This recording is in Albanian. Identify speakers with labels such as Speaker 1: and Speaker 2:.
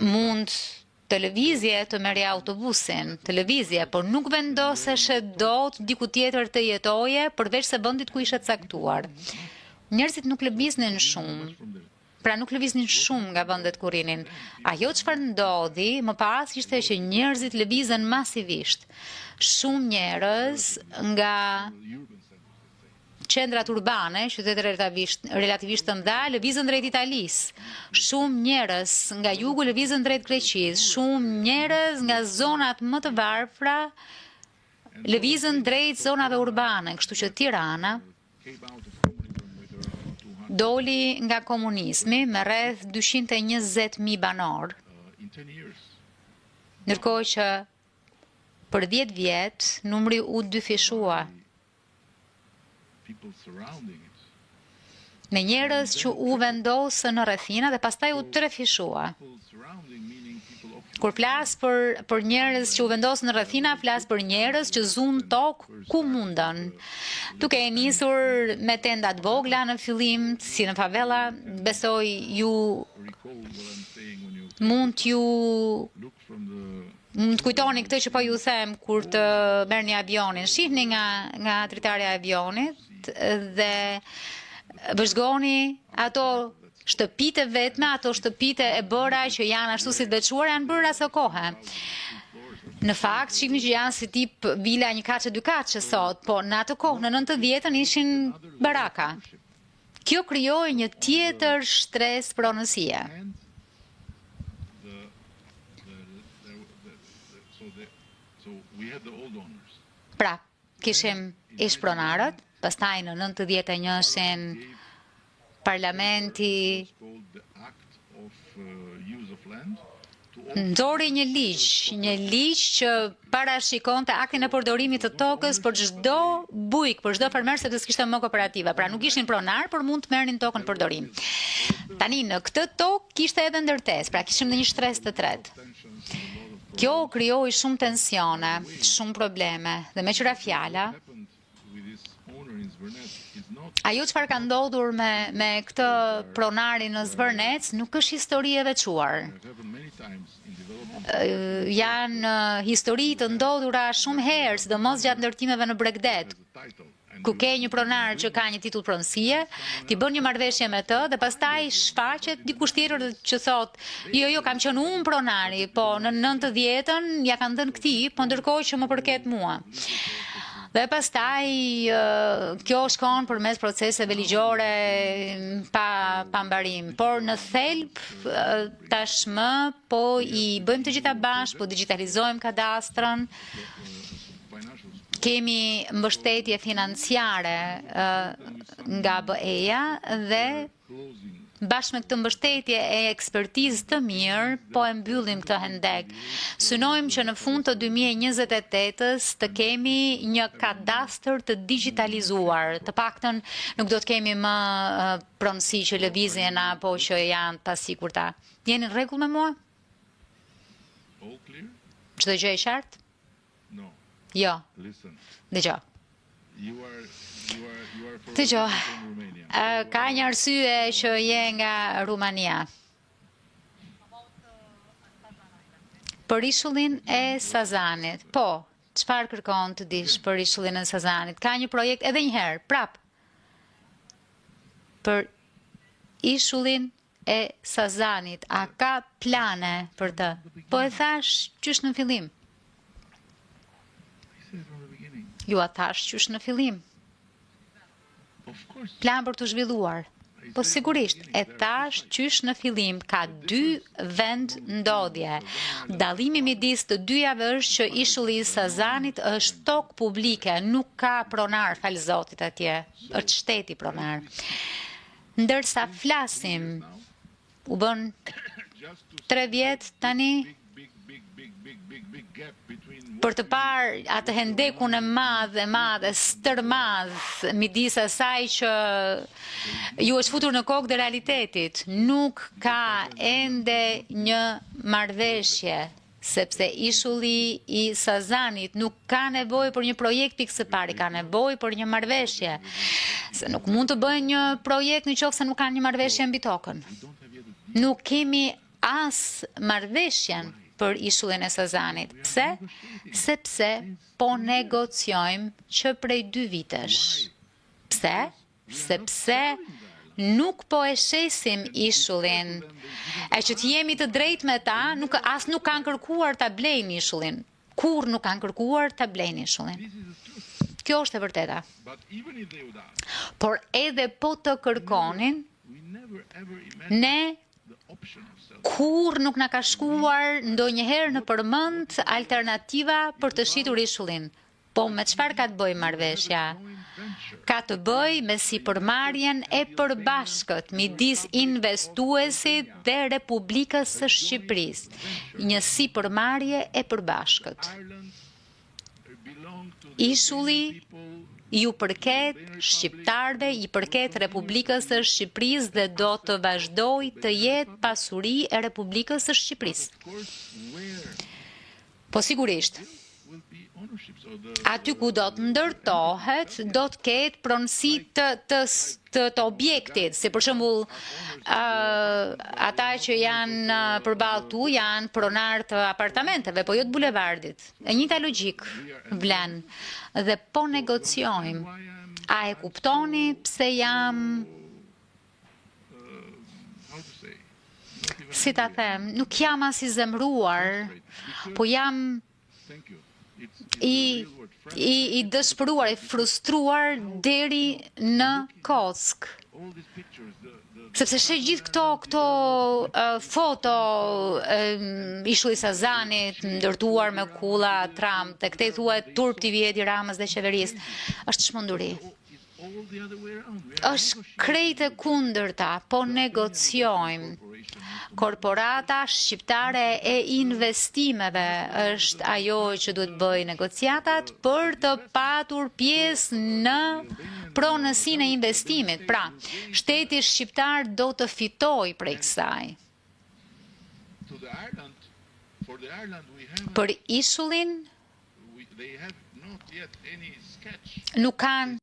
Speaker 1: Mund televizje të merrja autobusin, televizje, por nuk vendoseshe dot diku tjetër të jetoje përveç se vendit ku ishe caktuar. Njerëzit nuk lëviznin shumë. Pra nuk lëviznin shumë nga vendet ku rinin. Ajo çfarë ndodhi më pas ishte që njerëzit lëvizën masivisht. Shumë njerëz nga qendrat urbane, qytetet relativisht të mëdha, lëvizën drejt Italisë. Shumë njerëz nga jugu lëvizën drejt Greqisë. Shumë njerëz nga zonat më të varfra lëvizën drejt zonave urbane, kështu që Tirana doli nga komunizmi me rreth 220.000 banor. Ndërkohë që për 10 vjet numri u dyfishua. Me njerëz që u vendosën në rrethina dhe pastaj u trefishua. Kur flas për njerëz që u vendosën në rrethina, flas për njerëz që zunë tokë ku mundën. Duke e nisur me tendat vogla në fillim, si në favela, besoj ju mund të kujtoni këtë që po ju them kur të merrni avionin, shihni nga dritarja e avionit dhe vëzhgoni ato shtëpitë vetme, ato shtëpitë e bëra që janë ashtu si të veçuar, janë bërë aso kohë. Në fakt, shihni që janë si tip vila 1 kaçe 2 kaçe sot, po në atë kohë, në 90-ën ishin baraka. Kjo krijoi një tjetër stres pronësie. Pra, kishim ish pronarët, pastaj në 91-shin parlamenti ndori një ligj që parashikonte aktin e përdorimit të tokës për çdo bujk, për çdo farmer sepse s'kishte më kooperativa. Pra nuk ishin pronar, por mund të merrnin tokën në përdorim. Tani në këtë tokë kishte edhe ndërtesë, pra kishim një stres të tretë. Kjo krijoi shumë tensione, shumë probleme dhe me qëra fjala, ajo çfarë ka ndodhur me këtë pronarin në Zvërnec nuk është histori e veçuar. Janë histori të ndodhura shumë herë, sidomos gjatë ndërtimeve në Bregdet, ku ke një pronar që ka një titull pronësie, ti bën një marrëveshje me të dhe pastaj shfaqet dikush tjetër që thot, jo, kam qenë unë pronari, po në 90-ën ja kanë dhënë këtij, po ndërkohë që më përket mua. Dhe pastaj kjo shkon përmes proceseve ligjore pa mbarim, por në thelb tashmë po i bëjmë të gjitha bashkë, po digitalizojmë kadastrën, kemi mbështetje financiare nga BE-ja dhe bashkë me këtë mbështetje e ekspertizë të mirë, po e mbyllim këtë hendek. Synojmë që në fund të 2028-s të kemi një kadastër të digitalizuar, të paktën nuk do të kemi më pronësi që lëvizjen apo që janë të pasigurta. Jeni në rregull me mua? Çdo gjë e qartë? Jo. Dëgjoj. Dëgjoj. Ka një arsye që je nga Rumania. Për ishullin e Sazanit. Po, çfarë kërkon të dish për ishullin e Sazanit? Ka një projekt edhe një herë, prap. Për ishullin e Sazanit, a ka plane për të? Po e thash qysh në fillim. Ju a thash qysh në fillim. Plan për të zhvilluar. Po sigurisht, e thash qysh në fillim, ka 2 vend ndodhje. Dallimi midis të dyjave është që ishulli i Sazanit është tokë publike, nuk ka pronar, fal Zotit atje, është shteti pronar. Ndërsa flasim, u bën 3 vjet tani, për të parë atë hendekun e madhe, stërmadh, midis asaj që ju është futur në kokë dhe realitetit. Nuk ka ende një marrëveshje, sepse ishulli i Sazanit nuk ka nevojë për një projekt pikë së pari, ka nevojë për një marrëveshje. Se nuk mund të bëjnë një projekt në qoftë se nuk kanë një marrëveshje mbi tokën. nuk kemi as marrëveshjen për ishullin e Sazanit. Pse? Sepse po negociojmë që prej 2 vitesh. Pse? Sepse nuk po e shesim ishullin. E që të jemi të drejtë me ta, nuk kanë kërkuar ta blejnë ishullin. Kur nuk kanë kërkuar ta blejnë ishullin. Kjo është e vërteta. Por edhe po të kërkonin, ne kur nuk na ka shkuar ndonjëherë në përmend alternativa për të shitur ishullin. Po me çfarë ka të bëjë marrëveshja? Ka të bëjë me sipërmarrjen e përbashkët midis investuesit dhe Republikës së Shqipërisë. Një sipërmarrje e përbashkët. Ishulli ju përket shqiptarve, i përket Republikës së Shqipërisë dhe do të vazhdoj të jetë pasuri e Republikës së Shqipërisë. Po sigurisht, aty ku do të ndërtohet, do të ketë pronësi të objektit, si për shembull ata që janë përballë tu janë pronar të apartamenteve, po jo të bulevardit. E njëjta logjik vlen dhe po negociojmë. A e kuptoni pse jam, si ta them, nuk jam as i zemruar, po jam i dëshpëruar, i frustruar deri në kock. Sepse sheh gjithë këto foto ishulli Sazanit ndërtuar me kulla Trump, te këtej thuhet turp TV Edi Ramës dhe qeverisë. Është çmenduri. Është krejt e kundërta, po negociojmë. Korporata shqiptare e investimeve është ajo që duhet bëjë negociatat për të patur pjesë në pronësinë e investimit. Pra, shteti shqiptar do të fitojë prej kësaj. Për ishullin nuk kanë